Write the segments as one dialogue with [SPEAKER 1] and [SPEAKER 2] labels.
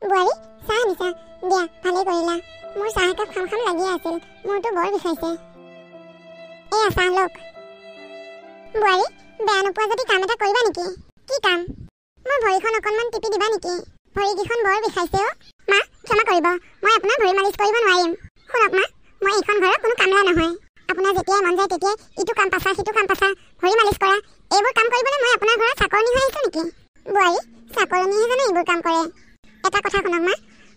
[SPEAKER 1] বুৱাৰী চাহ আনিছা দিয়া ভালে কৰিলা মোৰ চাহ একাপ খাম খাম লাগি আছিল মোৰটো বৰ বিষাইছে এয়া চাহ লওক বুৱাৰী বেয়া নোপোৱা যদি কাম এটা কৰিবা নেকি কি কাম মোৰ ভৰিখন অকণমান টিপি দিবা নেকি ভৰিকেইখন বৰ বিষাইছে মা ক্ষমা কৰিব মই আপোনাৰ ভৰি মালিচ কৰিব নোৱাৰিম শুনক মা মই এইখন ঘৰৰ কোনো কামলা নহয় আপোনাৰ যেতিয়াই মন যায় তেতিয়াই ইটো কাম পাছা সিটো কাম পাছা ভৰি মালিচ কৰা এইবোৰ কাম কৰিবলৈ মই আপোনাৰ ঘৰৰ চাকৰণী হৈ আহিছো নেকি বুৱাৰী চাকৰণীহে জানো এইবোৰ কাম কৰে এটা কথা শুনক মা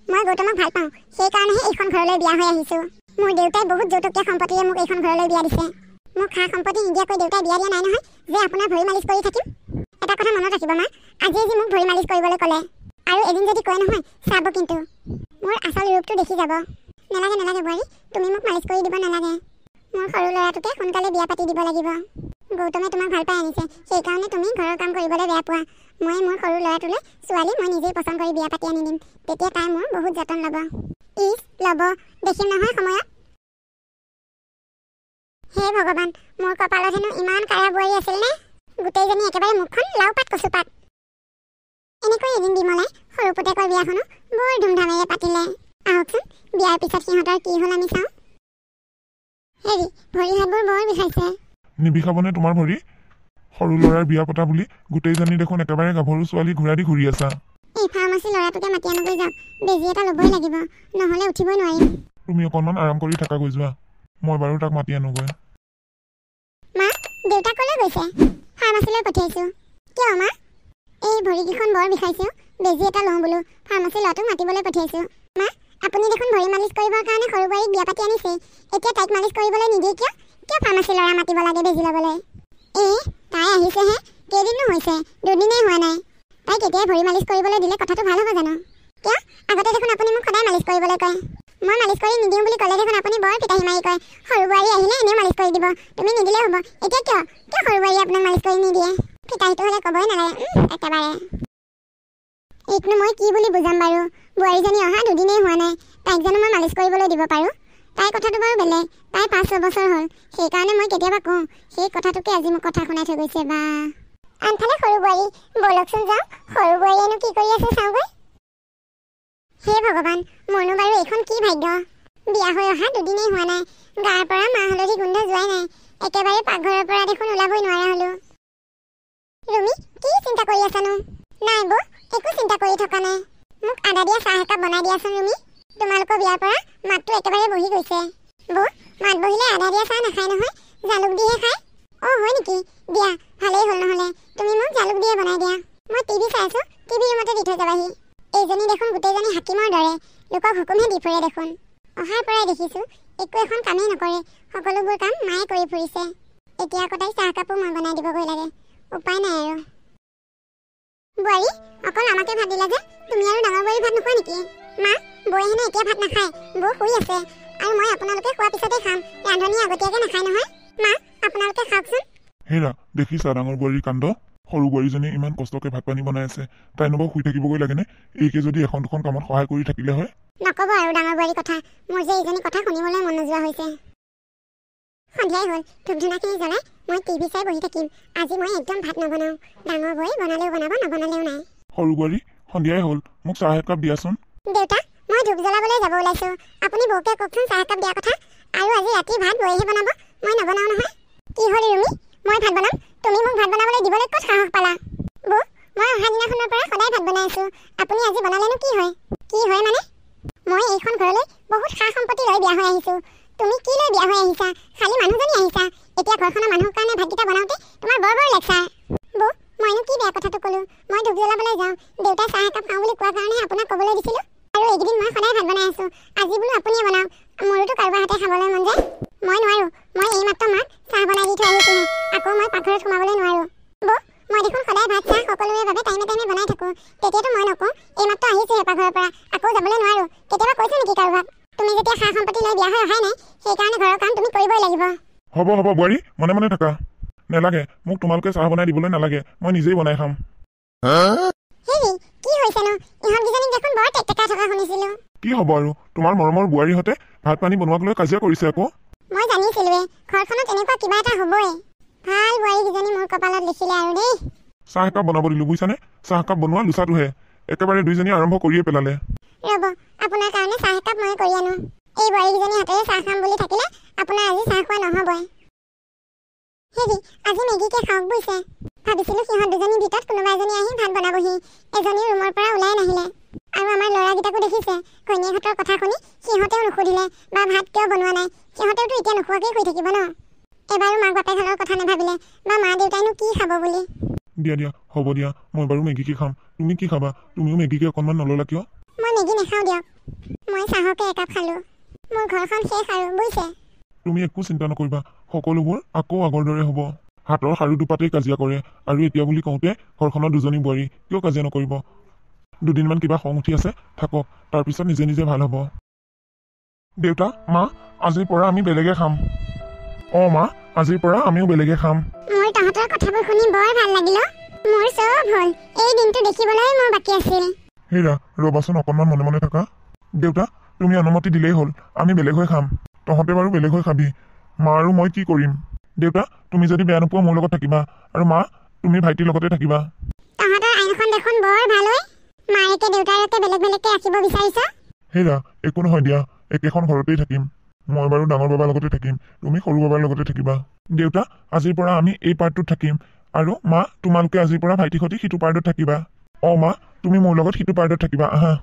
[SPEAKER 1] মই গৌতমক ভাল পাওঁ সেইকাৰণেহে এইখন ঘৰলৈ বিয়া হৈ আহিছো মোৰ দেউতাই বহুত যৌতুকীয়া সম্পত্তিৰে মোক এইখন ঘৰলৈ বিয়া দিছে মোক খা সম্পত্তি নিদিয়াকৈ দেউতাই বিয়া দিয়া নাই নহয় যে আপোনাৰ ভৰি মালিচ কৰি থাকিম এটা কথা মনত ৰাখিব মা আজিয়ে যি মোক ভৰি মালিচ কৰিবলৈ ক'লে আৰু এদিন যদি কয় নহয় চাব কিন্তু মোৰ আচল ৰূপটো দেখি যাব নালাগে নালাগে বুৱাৰী তুমি মোক মালিচ কৰি দিব নালাগে মোৰ সৰু ল'ৰাটোকে সোনকালে বিয়া পাতি দিব লাগিব গৌতমে তোমাক ভাল পাই আনিছে সেইকাৰণে তুমি ঘৰৰ কাম কৰিবলৈ বেয়া পোৱা মই মোৰ সৰু ল'ৰাটোলৈ ছোৱালী মই নিজেই পচন্দ কৰি বিয়া পাতি আনি দিম তেতিয়া তাই মোৰ বহুত যতন ল'ব ইছ ল'ব দেখিম নহয় সময়ত হে ভগৱান মোৰ কপালত হেনো ইমান কাৰা বোৱাৰী আছিল নে গোটেইজনী একেবাৰে মুখখন লাও পাত কচু পাত এনেকৈ এদিন বিমলাই সৰু পুতেকৰ বিয়াখনো বৰ ধুমধামেৰে পাতিলে আহকচোন বিয়াৰ পিছত সিহঁতৰ কি হ'ল আমি চাওঁ হেৰি ভৰি হাতবোৰ বৰ বিষাইছে
[SPEAKER 2] নিবিষাবনে তোমাৰ ভৰি সৰু ল'ৰাৰ বিয়া পতা বুলি গোটেইজনী দেখোন একেবাৰে গাভৰু ছোৱালী ঘূৰা দি ঘূৰি আছা
[SPEAKER 1] এই ফাৰ্মাচী ল'ৰাটোকে মাতি আনগৈ যাওক বেজি এটা ল'বই লাগিব নহ'লে উঠিবই নোৱাৰিম
[SPEAKER 2] তুমি অকণমান আৰাম কৰি থাকা গৈ যোৱা মই বাৰু তাক মাতি আনোগৈ
[SPEAKER 1] মা দেউতাক ক'লৈ গৈছে ফাৰ্মাচীলৈ পঠিয়াইছোঁ কিয় মা এই ভৰিকেইখন বৰ বিষাইছোঁ বেজি এটা লওঁ বোলো ফাৰ্মাচী ল'ৰাটোক মাতিবলৈ পঠিয়াইছোঁ মা আপুনি দেখোন ভৰি মালিচ কৰিবৰ কাৰণে সৰু বোৱাৰীক বিয়া পাতি আনিছে এতিয়া তাইক মালিচ কৰিবলৈ নিদিয়ে কিয় কিয় ফাৰ্মাচী ল'ৰা মাতিব লাগে বেজি ল'বলৈ তাই আহিছেহে কেইদিনো হৈছে দুদিনেই হোৱা নাই তাই কেতিয়াই ভৰি মালিচ কৰিবলৈ দিলে কথাটো ভাল হ'ব জানো কিয় আগতে দেখোন আপুনি মোক সদায় মালিচ কৰিবলৈ কয় মই মালিচ কৰি নিদিওঁ বুলি ক'লে দেখোন আপুনি বৰ পিতাহী মাৰি কয় সৰু বোৱাৰী আহিলে এনেও মালিচ কৰি দিব তুমি নিদিলেও হ'ব এতিয়া কিয় কিয় সৰু বোৱাৰী আপোনাক মালিচ কৰি নিদিয়ে পিতাহীটো হ'লে ক'বই নালাগে একেবাৰে এইকনো মই কি বুলি বুজাম বাৰু বোৱাৰীজনী অহা দুদিনেই হোৱা নাই তাইক জানো মই মালিচ কৰিবলৈ দিব পাৰোঁ তাইৰ কথাটো বাৰু বেলেগ তাই 5-6 বছৰ হ'ল সেইকাৰণে মই কেতিয়াবা কওঁ সেই কথাটোকে আজি মোক কথা শুনাই থৈ গৈছে বা আনফালে সৰু বোৱাৰী ব'লকচোন যাওঁ সৰু বোৱাৰীয়েনো কি কৰি আছে চাওঁগৈ হে ভগৱান মোৰনো বাৰু এইখন কি ভাগ্য বিয়া হৈ অহা দুদিনেই হোৱা নাই গাৰ পৰা মাহ হালধি গোন্ধ যোৱাই নাই একেবাৰে পাকঘৰৰ পৰা দেখোন ওলাবই নোৱাৰা হ'লোঁ ৰুমি কি চিন্তা কৰি আছানো নাই বৌ একো চিন্তা কৰি থকা নাই মোক আদা দিয়া চাহ একাপ বনাই দিয়াচোন ৰুমি তোমালোকৰ বিয়াৰ পৰা মাতটো একেবাৰে বহি গৈছে বৌ মাত বহিলে আদা দিয়া চাহ নাখায় নহয় জালুক দিহে খায় হয় নেকি দিয়া ভালেই হ'ল নহ'লে তুমি মোক জালুক দিয়ে বনাই দিয়া মই টিভি চাই আছোঁ টিভি ৰুমতে দি থৈ যাবাহি এইজনী দেখোন গোটেইজনী হাকিমৰ দৰে লোকক হুকুমহে দি ফুৰে দেখোন অহাৰ পৰাই দেখিছোঁ একো এখন কামেই নকৰে সকলোবোৰ কাম মায়ে কৰি ফুৰিছে এতিয়া আকৌ তাই চাহকাপো মই বনাই দিবগৈ লাগে উপায় নাই আৰু বোৱাৰী অকল আমাকে ভাত দিলা যে তুমি আৰু ডাঙৰ বোৱাৰী ভাত নোখোৱা নেকি মা বৌয়ে হেনো এতিয়া ভাত নাখায় বৌ শুই আছে আৰু মই আপোনালোকে খোৱাৰ পিছতে খাম ৰান্ধনীয়ে আগতীয়াকৈ নাখায় নহয় মা আপোনালোকে খাওকচোন
[SPEAKER 2] হেৰা দেখিছা ডাঙৰ বোৱাৰীৰ কাণ্ড সৰু বোৱাৰীজনীয়ে ইমান কষ্টকে ভাত পানী বনাই আছে তাইনো বাৰু শুই থাকিবগৈ লাগেনে এইকে যদি এখন দুখন কামত সহায় কৰি থাকিলে হয়
[SPEAKER 1] নক'ব আৰু ডাঙৰ বোৱাৰীৰ কথা মোৰ যে এইজনী কথা শুনিবলৈ মন নোযোৱা হৈছে সন্ধিয়াই হ'ল ধূপ ধূনাখিনি জ্বলাই মই টিভি চাই বহি থাকিম আজি মই একদম ভাত নবনাওঁ ডাঙৰ বৌয়ে বনালেও বনাব নবনালেও নাই
[SPEAKER 2] সৰু বোৱাৰী সন্ধিয়াই হ'ল মোক চাহ একাপ দিয়াচোন
[SPEAKER 1] দেউতা মই ধূপ জ্বলাবলৈ যাব ওলাইছোঁ আপুনি বৌকে কওকচোন চাহ একাপ দিয়া কথা আৰু আজি ৰাতি ভাত বৌয়েহে বনাব মই নবনাওঁ নহয় কি হ'ল ৰুমি মই ভাত বনাম তুমি মোক ভাত বনাবলৈ দিবলৈ ক'ত সাহস পালা বৌ মই অহা দিনাখনৰ পৰা সদায় ভাত বনাই আছোঁ আপুনি আজি বনালেনো কি হয় মানে মই এইখন ঘৰলৈ বহুত সা সম্পত্তি লৈ বিয়া হৈ আহিছোঁ তুমি কি লৈ বিয়া হৈ আহিছা খালি মানুহজনী আহিছা এতিয়া ঘৰখনৰ মানুহৰ কাৰণে ভাতকেইটা বনাওঁতে তোমাৰ বৰ লেকচাৰ বৌ মইনো কি বেয়া কথাটো ক'লোঁ মই ধূপ জ্বলাবলৈ যাওঁ দেউতাই চাহ একাপ খাওঁ বুলি কোৱাৰ কাৰণেহে আপোনাক ক'বলৈ দিছিলোঁ আৰু এইকেইদিন মই সদায় ভাত বনাই আছোঁ আজি বোলো আপুনিয়ে বনাওক মোৰোতো কাৰোবাৰ হাতে খাবলৈ মন যায় মই নোৱাৰোঁ মই এইমাত্ৰ মাক চাহ বনাই দি থৈ আহিছোঁহে আকৌ মই পাকঘৰত সোমাবলৈ নোৱাৰোঁ বৌ মই দেখোন সদায় ভাত চাহ সকলোৰে বাবে টাইমে টাইমে বনাই থাকোঁ তেতিয়াতো মই নকওঁ এইমাত্ৰ আহিছোঁহে পাকঘৰৰ পৰা আকৌ যাবলৈ নোৱাৰোঁ কেতিয়াবা কৈছোঁ নেকি কাৰোবাক তুমি যেতিয়া সা সম্পত্তি লৈ বিয়া হৈ অহাই নাই সেইকাৰণে ঘৰৰ কাম তুমি কৰিবই লাগিব
[SPEAKER 2] হ'ব বোৱাৰী মনে মনে থাকা নেলাগে মোক তোমালোকে চাহ বনাই দিবলৈ নালাগে মই নিজেই বনাই খাম
[SPEAKER 1] হেৰি কি হৈছেনো ইহঁতকেইজনীক দেখোন বৰ টেকটেকা থকা শুনিছিলোঁ
[SPEAKER 2] কি হ'ব আৰু তোমাৰ মৰমৰ বোৱাৰীহঁতে ভাত পানী বনোৱাক লৈ কাজিয়া কৰিছে আকৌ
[SPEAKER 1] মই জানিছিলোঁৱে ঘৰখনত এনেকুৱা কিবা এটা হ'বই ভাল বোৱাৰীকেইজনী মোৰ কপালত লিখিলে আৰু দেই
[SPEAKER 2] চাহ একাপ বনাব দিলোঁ বুজিছানে চাহ একাপ বনোৱা লুচাটোহে একেবাৰে দুইজনী আৰম্ভ কৰিয়ে পেলালে
[SPEAKER 1] ৰ'ব আপোনাৰ কাৰণে চাহ একাপ মই কৰি আনো এই বোৱাৰীকেইজনী হাতেৰে চাহ খাম বুলি থাকিলে আপোনাৰ আজি চাহ খোৱা নহ'বই হেৰি আজি মেগীকে খাওক বুজিছে ভাবিছিলোঁ সিহঁত দুজনীৰ ভিতৰত কোনোবা এজনী আহি ভাত বনাবহি এজনী ৰুমৰ পৰা ওলাই নাহিলে আৰু আমাৰ ল'ৰাকেইটাকো দেখিছে ঘৈণীয়েকহঁতৰ কথা শুনি সিহঁতেও নুসুধিলে বা ভাত কিয় বনোৱা নাই সিহঁতেওতো এতিয়া নোখোৱাকেই শুই থাকিব ন এবাৰো মাক বাপেকহঁতৰ কথা নাভাবিলে বা মা দেউতাইনো কি খাব বুলি
[SPEAKER 2] দিয়া হ'ব দিয়া মই বাৰু মেগীকে খাম তুমি কি খাবা তুমিও মেগীকে অকণমান নললা কিয়
[SPEAKER 1] মই মেগী নাখাওঁ দিয়ক মই চাহকে একাপ খালোঁ মোৰ ঘৰখন শেষ আৰু বুজিছে
[SPEAKER 2] তুমি একো চিন্তা নকৰিবা সকলোবোৰ আকৌ আগৰ দৰে হ'ব হাতৰ সাৰু দুপাতেই কাজিয়া কৰে আৰু এতিয়া বুলি কওঁতে ঘৰখনৰ দুজনী বোৱাৰী কিয় কাজিয়া নকৰিব দুদিনমান কিবা খং উঠি আছে থাকক তাৰপিছত নিজে নিজে ভাল হ'ব দেউতা মা আজিৰ পৰা আমি বেলেগে খাম মা আজিৰ পৰা আমিও বেলেগে খাম
[SPEAKER 1] মোৰ তহঁতৰ কথাবোৰ শুনি বৰ ভাল লাগিল মোৰ চব হ'ল এই দিনটো দেখিবলৈ মোৰ বাকী আছিল
[SPEAKER 2] হেৰা ৰবাচোন অকণমান মনে মনে থাকা দেউতা তুমি অনুমতি দিলেই হ'ল আমি বেলেগ হৈ খাম তহঁতে বাৰু বেলেগ হৈ খাবি মা আৰু মই কি কৰিম দেউতা তুমি যদি বেয়া নোপোৱা মোৰ লগত থাকিবা আৰু মা তুমি ভাইটিৰ লগতে থাকিবা
[SPEAKER 1] তহঁতৰ আইনখন দেখোন বৰ ভাল হয় মায়েকে দেউতাৰকে বেলেগ বেলেগকে ৰাখিব বিচাৰিছ
[SPEAKER 2] হেৰা একো নহয় দিয়া একেখন ঘৰতেই থাকিম মই বাৰু ডাঙৰ বাবাৰ লগতে থাকিম তুমি সৰু বাবাৰ লগতে থাকিবা দেউতা আজিৰ পৰা আমি এই পাৰ্টটোত থাকিম আৰু মা তোমালোকে আজিৰ পৰা ভাইটিৰ সৈতে সিটো পাৰ্টত থাকিবা মা তুমি মোৰ লগত সিটো পাৰ্টত থাকিবা আহা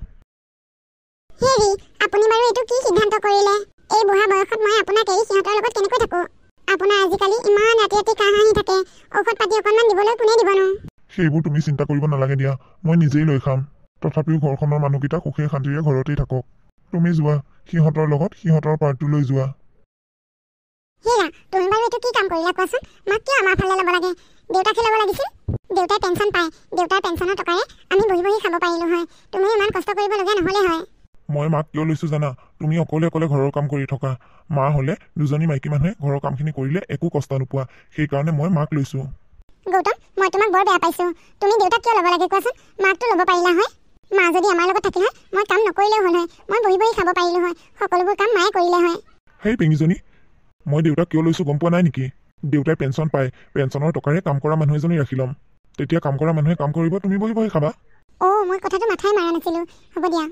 [SPEAKER 1] হেৰি আপুনি বাৰু এইটো কি সিদ্ধান্ত কৰিলে এই বুঢ়া বয়সত মই আপোনাক এৰি সিহঁতৰ লগত কেনেকৈ থাকোঁ আপোনাৰ আজিকালি ইমান ৰাতি ৰাতি কাহ আহি থাকে ঔষধ পাতি অকণমান দিবলৈ কোনে দিবনো
[SPEAKER 2] সেইবোৰ তুমি চিন্তা কৰিব নালাগে দিয়া মই নিজেই লৈ খাম তথাপিও ঘৰখনৰ মানুহকেইটা সুখে শান্তিৰে ঘৰতেই থাকক তুমি যোৱা সিহঁতৰ লগত সিহঁতৰ পাৰ্টটোলৈ যোৱা
[SPEAKER 1] হেৰা তুমি বাৰু এইটো কি কাম কৰিলা কোৱাচোন মাক কিয় আমাৰ ফালে ল'ব লাগে দেউতাকে ল'ব লাগিছিল দেউতাই পেঞ্চন পায় দেউতাৰ পেঞ্চনৰ টকাৰে আমি বহি বহি খাব পাৰিলোঁ হয় তুমিও ইমান কষ্ট কৰিবলগীয়া নহ'লে হয়
[SPEAKER 2] মই মাক কিয় লৈছো জানা তুমি অকলে অকলে ঘৰৰ কাম কৰি থকা মা হ'লে দুজনী মাইকী মানুহে ঘৰৰ কামখিনি কৰিলে একো কষ্ট নোপোৱা সেইকাৰণে মই মাক লৈছো
[SPEAKER 1] গৌতম মই তোমাক বৰ বেয়া পাইছোঁ তুমি দেউতাক কিয় ল'ব লাগে কোৱাচোন মাকটো ল'ব পাৰিলা হয় মা যদি আমাৰ লগত থাকিল হয় মই কাম নকৰিলেও হ'ল হয় মই বহি বহি খাব পাৰিলোঁ হয় সকলোবোৰ কাম মায়ে কৰিলে হয়
[SPEAKER 2] সেই পেঙীজনী মই দেউতাক কিয় লৈছো গম পোৱা নাই নেকি দেউতাই পেঞ্চন পায় পেঞ্চনৰ টকাৰে কাম কৰা মানুহ এজনী ৰাখি ল'ম তেতিয়া কাম কৰা মানুহে কাম কৰিব তুমি বহি বহি খাবা
[SPEAKER 1] মই কথাটো মাথাই মাৰা নাছিলোঁ হ'ব দিয়া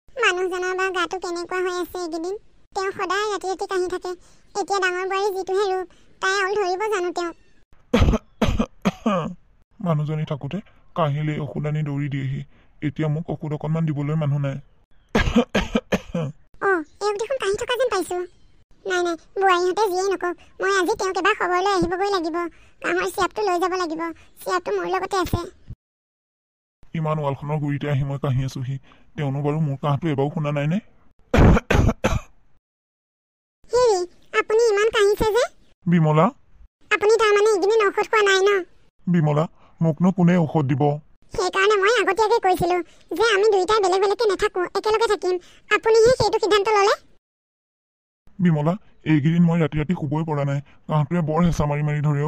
[SPEAKER 1] মানুহজনৰ বা গাটো কেনেকুৱা হৈ আছে এইকেইদিন তেওঁ সদায় ৰাতি ৰাতি কাহি থাকে এতিয়া ডাঙৰ বোৱাৰী যিটোহে ৰূপ তাই অল ধৰিব জানো তেওঁক
[SPEAKER 2] মানুহজনী থাকোঁতে কাহিলেই ঔষধ আনি দৌৰি দিয়েহি এতিয়া মোক ঔষধ অকণমান দিবলৈ মানুহ নাই
[SPEAKER 1] এওঁক দেখোন কাহি থকা যেন পাইছোঁ নাই বোৱাৰীহঁতে যিয়েই নকওক মই আজি তেওঁক এবাৰ খবৰলৈ আহিবগৈ লাগিব কাঁহৰ চিৰাপটো লৈ যাব লাগিব চিৰাপটো মোৰ লগতে আছে
[SPEAKER 2] ইমান ৱালখনৰ গুৰিতে আহি মই কাহি আছোহি তেওঁনো বাৰু মোৰ কাহটো এবাৰো শুনা নাইনে
[SPEAKER 1] হেৰি আপুনি ইমান কাহিছে যে
[SPEAKER 2] বিমলা
[SPEAKER 1] আপুনি তাৰমানে এইকেইদিন ঔষধ খোৱা নাই ন
[SPEAKER 2] বিমলা মোকনো কোনে ঔষধ দিব
[SPEAKER 1] সেইকাৰণে মই আগতীয়াকৈ কৈছিলোঁ যে আমি দুয়োটাই বেলেগ বেলেগকৈ নাথাকোঁ একেলগে থাকিম আপুনিহে সেইটো সিদ্ধান্ত ল'লে
[SPEAKER 2] বিমলা এইকেইদিন মই ৰাতি ৰাতি শুবই পৰা নাই কাহটোৱে বৰ হেঁচা মাৰি মাৰি ধৰে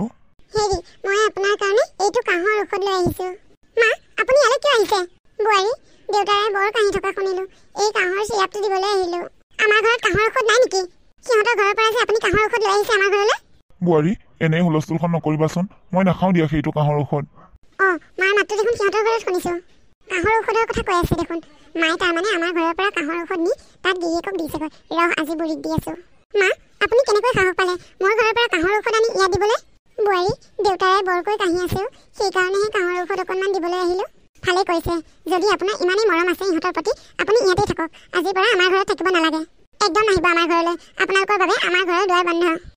[SPEAKER 1] হেৰি মই আপোনাৰ কাৰণে এইটো কাহৰ ঔষধ লৈ আহিছোঁ মা আপুনি ইয়ালৈ কিয় আহিছে বোৱাৰী দেউতাৰে বৰ কাহি থকা শুনিলোঁ এই কাহৰ চিৰাপটো দিবলৈ আহিলোঁ আমাৰ ঘৰত কাহৰ ঔষধ নাই নেকি সিহঁতৰ ঘৰৰ পৰা যে আপুনি কাহৰ ঔষধ লৈ আহিছে আমাৰ ঘৰলৈ
[SPEAKER 2] বোৱাৰী এনেই হুলস্থুলখন নকৰিবাচোন মই নাখাওঁ দিয়া সেইটো কাহৰ ঔষধ
[SPEAKER 1] মাৰ মাতটো দেখোন সিহঁতৰ ঘৰত শুনিছোঁ কাহৰ ঔষধৰ কথা কৈ আছে দেখোন মায়ে তাৰমানে আমাৰ ঘৰৰ পৰা কাহৰ ঔষধ নি তাত গিৰিয়েকক দিছেগৈ আজি বুঢ়ীক দি আছোঁ মা আপুনি কেনেকৈ সাহস পালে মোৰ ঘৰৰ পৰা কাহৰ ঔষধ আনি ইয়াত দিবলৈ বোৱাৰী দেউতাৰে বৰকৈ কাহি আছেও সেইকাৰণেহে কাহৰ ঔষধ অকণমান দিবলৈ আহিলোঁ ভালে কৰিছে যদি আপোনাৰ ইমানেই মৰম আছে ইহঁতৰ প্ৰতি আপুনি ইয়াতেই থাকক আজিৰ পৰা আমাৰ ঘৰত থাকিব নালাগে একদম নাহিব আমাৰ ঘৰলৈ আপোনালোকৰ বাবে আমাৰ ঘৰৰ দুৱাৰ বন্ধ